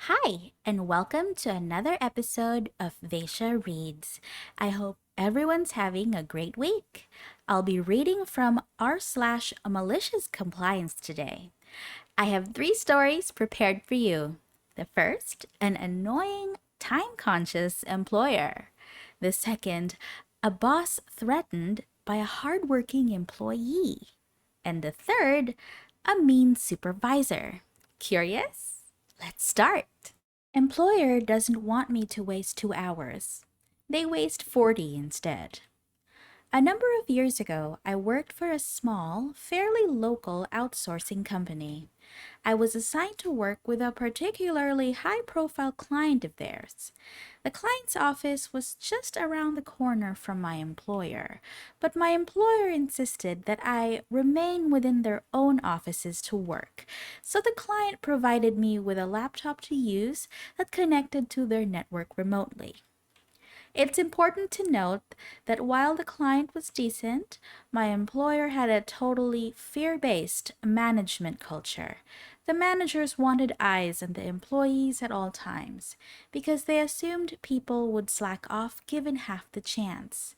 Hi, and welcome to another episode of VaeciaReads. I hope everyone's having a great week. I'll be reading from r/maliciouscompliance today. I have three stories prepared for you. The first, an annoying, time-conscious employer. The second, a boss threatened by a hardworking employee. And the third, a mean supervisor. Curious? Let's start. Employer doesn't want me to waste 2 hours. They waste 40 instead. A number of years ago, I worked for a small, fairly local outsourcing company. I was assigned to work with a particularly high-profile client of theirs. The client's office was just around the corner from my employer, but my employer insisted that I remain within their own offices to work, so the client provided me with a laptop to use that connected to their network remotely. It's important to note that while the client was decent, my employer had a totally fear-based management culture. The managers wanted eyes on the employees at all times because they assumed people would slack off given half the chance.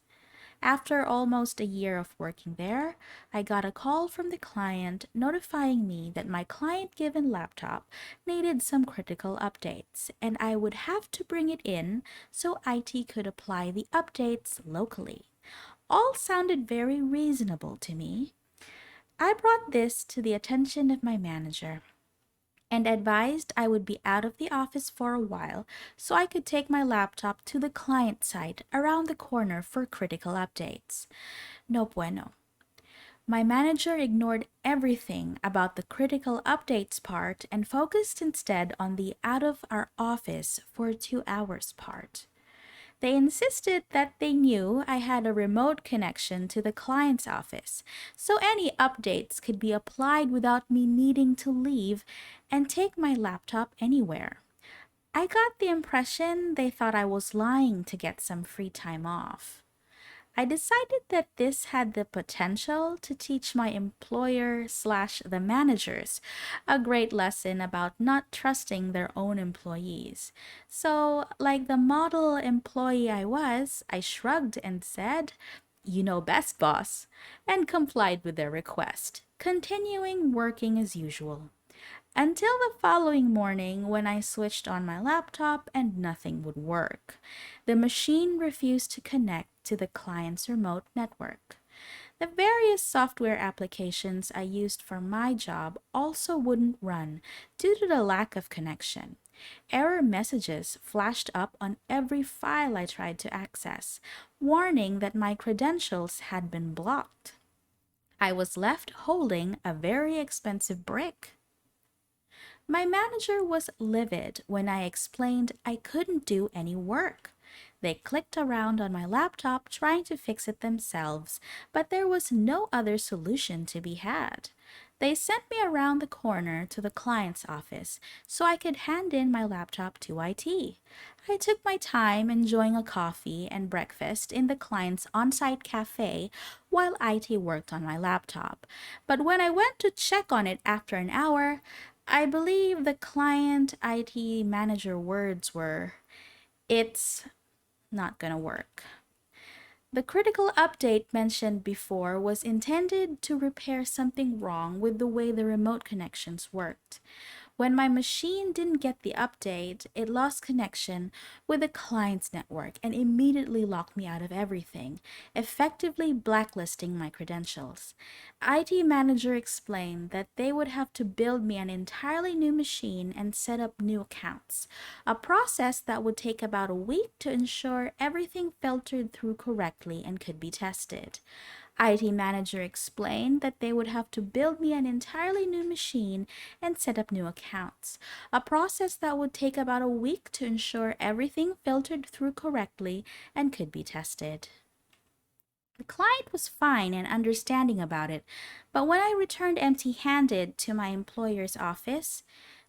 After almost a year of working there, I got a call from the client notifying me that my client-given laptop needed some critical updates, and I would have to bring it in so IT could apply the updates locally. All sounded very reasonable to me. I brought this to the attention of my manager and advised I would be out of the office for a while so I could take my laptop to the client site around the corner for critical updates. No bueno. My manager ignored everything about the critical updates part and focused instead on the out of our office for 2 hours part. They insisted that they knew I had a remote connection to the client's office, so any updates could be applied without me needing to leave and take my laptop anywhere. I got the impression they thought I was lying to get some free time off. I decided that this had the potential to teach my employer/the managers a great lesson about not trusting their own employees. So, like the model employee I was, I shrugged and said, "You know best, boss," and complied with their request, continuing working as usual. Until the following morning when I switched on my laptop and nothing would work. The machine refused to connect to the client's remote network. The various software applications I used for my job also wouldn't run due to the lack of connection. Error messages flashed up on every file I tried to access, warning that my credentials had been blocked. I was left holding a very expensive brick. My manager was livid when I explained I couldn't do any work. They clicked around on my laptop trying to fix it themselves, but there was no other solution to be had. They sent me around the corner to the client's office so I could hand in my laptop to IT. I took my time enjoying a coffee and breakfast in the client's on-site cafe while IT worked on my laptop. But when I went to check on it after an hour, I believe the client IT manager words were, "It's not gonna work." The critical update mentioned before was intended to repair something wrong with the way the remote connections worked. When my machine didn't get the update, it lost connection with the client's network and immediately locked me out of everything, effectively blacklisting my credentials. IT manager explained that they would have to build me an entirely new machine and set up new accounts, a process that would take about a week to ensure everything filtered through correctly and could be tested. IT manager explained that they would have to build me an entirely new machine and set up new accounts, a process that would take about a week to ensure everything filtered through correctly and could be tested. The client was fine and understanding about it, but when I returned empty-handed to my employer's office,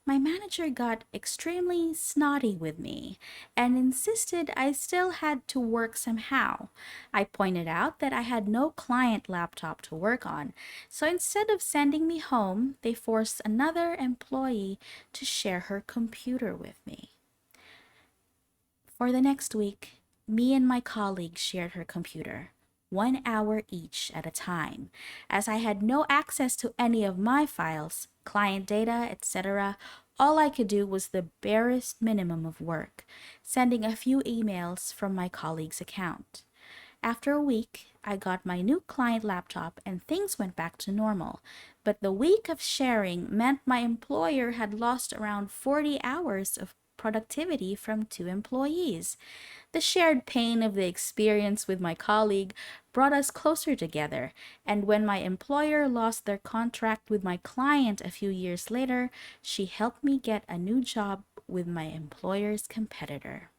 My manager got extremely snotty with me and insisted I still had to work somehow. I pointed out that I had no client laptop to work on, so instead of sending me home, they forced another employee to share her computer with me. For the next week, me and my colleague shared her computer, 1 hour each at a time. As I had no access to any of my files, client data, etc., all I could do was the barest minimum of work, sending a few emails from my colleague's account. After a week, I got my new client laptop and things went back to normal. But the week of sharing meant my employer had lost around 40 hours of productivity from 2 employees. The shared pain of the experience with my colleague brought us closer together, and when my employer lost their contract with my client a few years later, she helped me get a new job with my employer's competitor.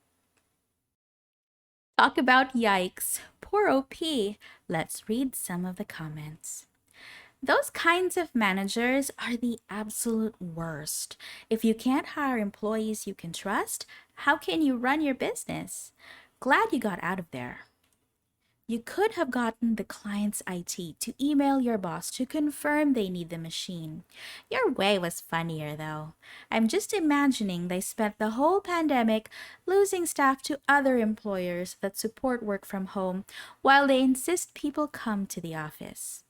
Talk about yikes. Poor OP. Let's read some of the comments. Those kinds of managers are the absolute worst. If you can't hire employees you can trust, how can you run your business? Glad you got out of there. You could have gotten the client's IT to email your boss to confirm they need the machine. Your way was funnier, though. I'm just imagining they spent the whole pandemic losing staff to other employers that support work from home while they insist people come to the office.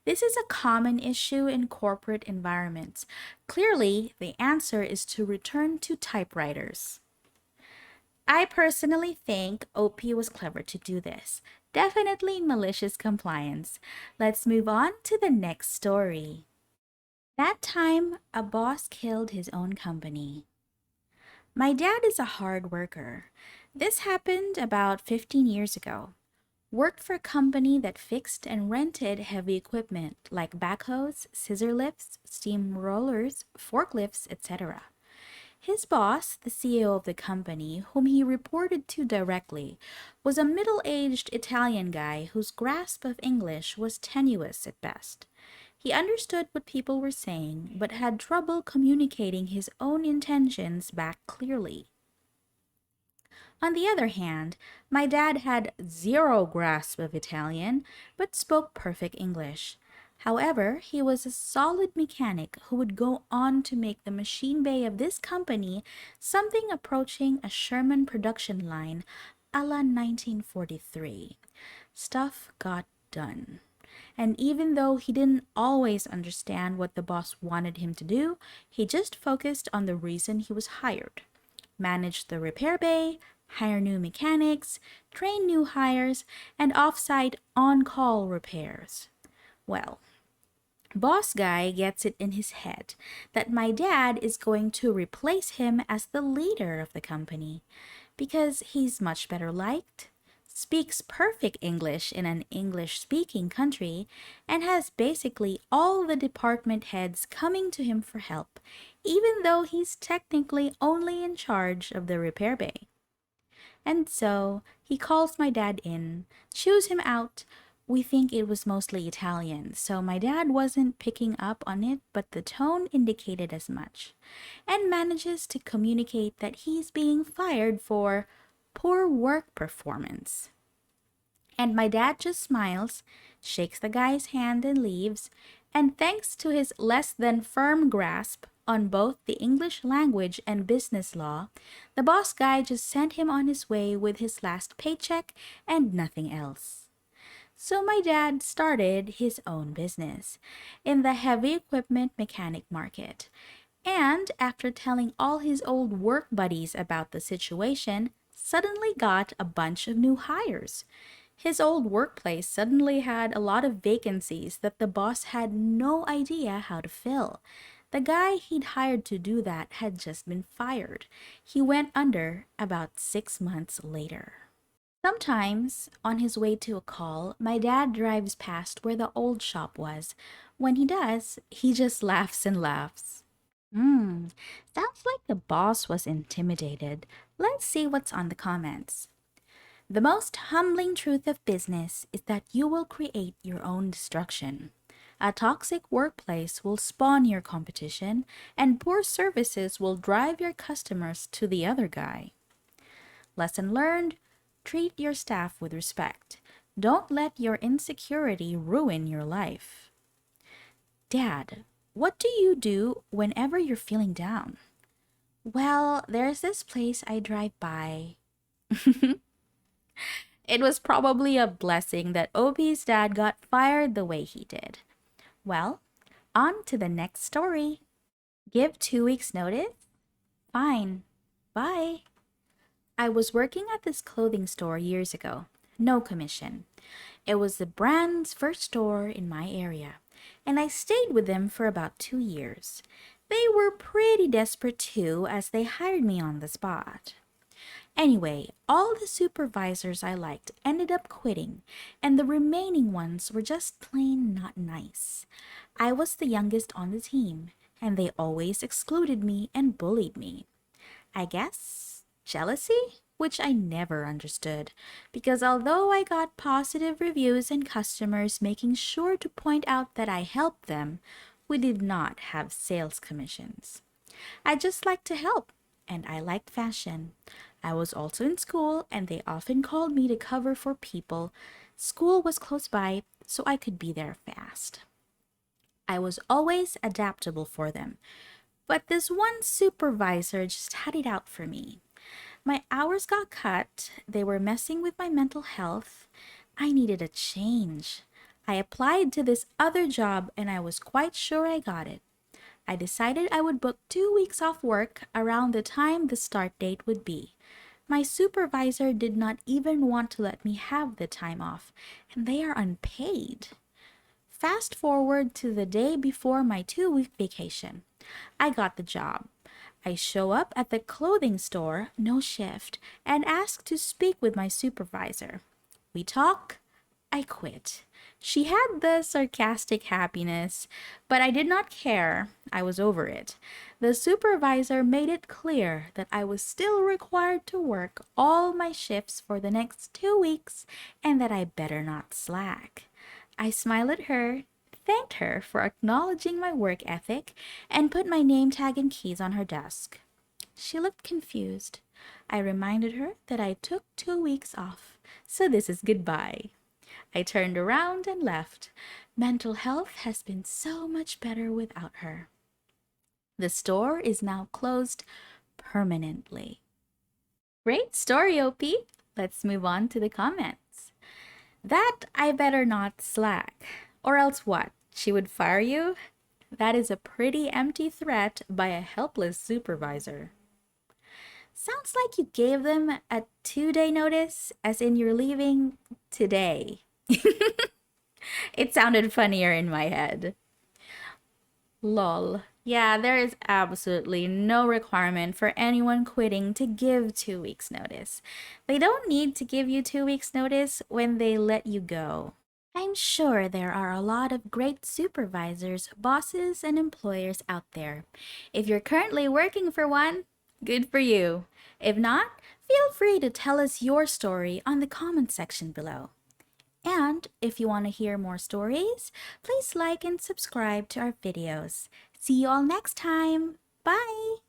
This is a common issue in corporate environments. Clearly, the answer is to return to typewriters. I personally think OP was clever to do this. Definitely malicious compliance. Let's move on to the next story. That time, a boss killed his own company. My dad is a hard worker. This happened about 15 years ago. Worked for a company that fixed and rented heavy equipment like backhoes, scissor lifts, steam rollers, forklifts, etc. His boss, the CEO of the company, whom he reported to directly, was a middle-aged Italian guy whose grasp of English was tenuous at best. He understood what people were saying, but had trouble communicating his own intentions back clearly. On the other hand, my dad had zero grasp of Italian, but spoke perfect English. However, he was a solid mechanic who would go on to make the machine bay of this company something approaching a Sherman production line a la 1943. Stuff got done. And even though he didn't always understand what the boss wanted him to do, he just focused on the reason he was hired. Manage the repair bay, hire new mechanics, train new hires, and off-site on-call repairs. Well, boss guy gets it in his head that my dad is going to replace him as the leader of the company because he's much better liked, speaks perfect English in an English-speaking country, and has basically all the department heads coming to him for help, even though he's technically only in charge of the repair bay. And so he calls my dad in, chews him out. We think it was mostly Italian, so my dad wasn't picking up on it, but the tone indicated as much, and manages to communicate that he's being fired for poor work performance. And my dad just smiles, shakes the guy's hand and leaves, and thanks to his less than firm grasp on both the English language and business law, the boss guy just sent him on his way with his last paycheck and nothing else. So my dad started his own business in the heavy equipment mechanic market. And after telling all his old work buddies about the situation, suddenly got a bunch of new hires. His old workplace suddenly had a lot of vacancies that the boss had no idea how to fill. The guy he'd hired to do that had just been fired. He went under about 6 months later. Sometimes, on his way to a call, my dad drives past where the old shop was. When he does, he just laughs and laughs. Sounds like the boss was intimidated. Let's see what's on the comments. The most humbling truth of business is that you will create your own destruction. A toxic workplace will spawn your competition, and poor services will drive your customers to the other guy. Lesson learned: treat your staff with respect. Don't let your insecurity ruin your life. Dad, what do you do whenever you're feeling down? Well, there's this place I drive by. It was probably a blessing that Opie's dad got fired the way he did. Well, on to the next story. Give 2 weeks notice? Fine. Bye. I was working at this clothing store years ago. No commission. It was the brand's first store in my area, and I stayed with them for about 2 years. They were pretty desperate too, as they hired me on the spot. Anyway, all the supervisors I liked ended up quitting, and the remaining ones were just plain not nice. I was the youngest on the team, and they always excluded me and bullied me. I guess jealousy, which I never understood, because although I got positive reviews and customers making sure to point out that I helped them, we did not have sales commissions. I just liked to help, and I liked fashion. I was also in school, and they often called me to cover for people. School was close by, so I could be there fast. I was always adaptable for them, but this one supervisor just had it out for me. My hours got cut, they were messing with my mental health. I needed a change. I applied to this other job, and I was quite sure I got it. I decided I would book 2 weeks off work around the time the start date would be. My supervisor did not even want to let me have the time off, and they are unpaid. Fast forward to the day before my 2 week vacation. I got the job. I show up at the clothing store, no shift, and ask to speak with my supervisor. We talk. I quit. She had the sarcastic happiness, but I did not care. I was over it. The supervisor made it clear that I was still required to work all my shifts for the next 2 weeks and that I better not slack. I smiled at her, thanked her for acknowledging my work ethic, and put my name tag and keys on her desk. She looked confused. I reminded her that I took 2 weeks off, so this is goodbye. I turned around and left. Mental health has been so much better without her. The store is now closed permanently. Great story, Opie. Let's move on to the comments. That I better not slack. Or else what? She would fire you? That is a pretty empty threat by a helpless supervisor. Sounds like you gave them a 2-day notice, as in you're leaving today. It sounded funnier in my head. Lol. Yeah, there is absolutely no requirement for anyone quitting to give 2 weeks notice. They don't need to give you 2 weeks notice when they let you go. I'm sure there are a lot of great supervisors, bosses, and employers out there. If you're currently working for one, good for you. If not, feel free to tell us your story on the comment section below. And if you want to hear more stories, please like and subscribe to our videos. See you all next time. Bye!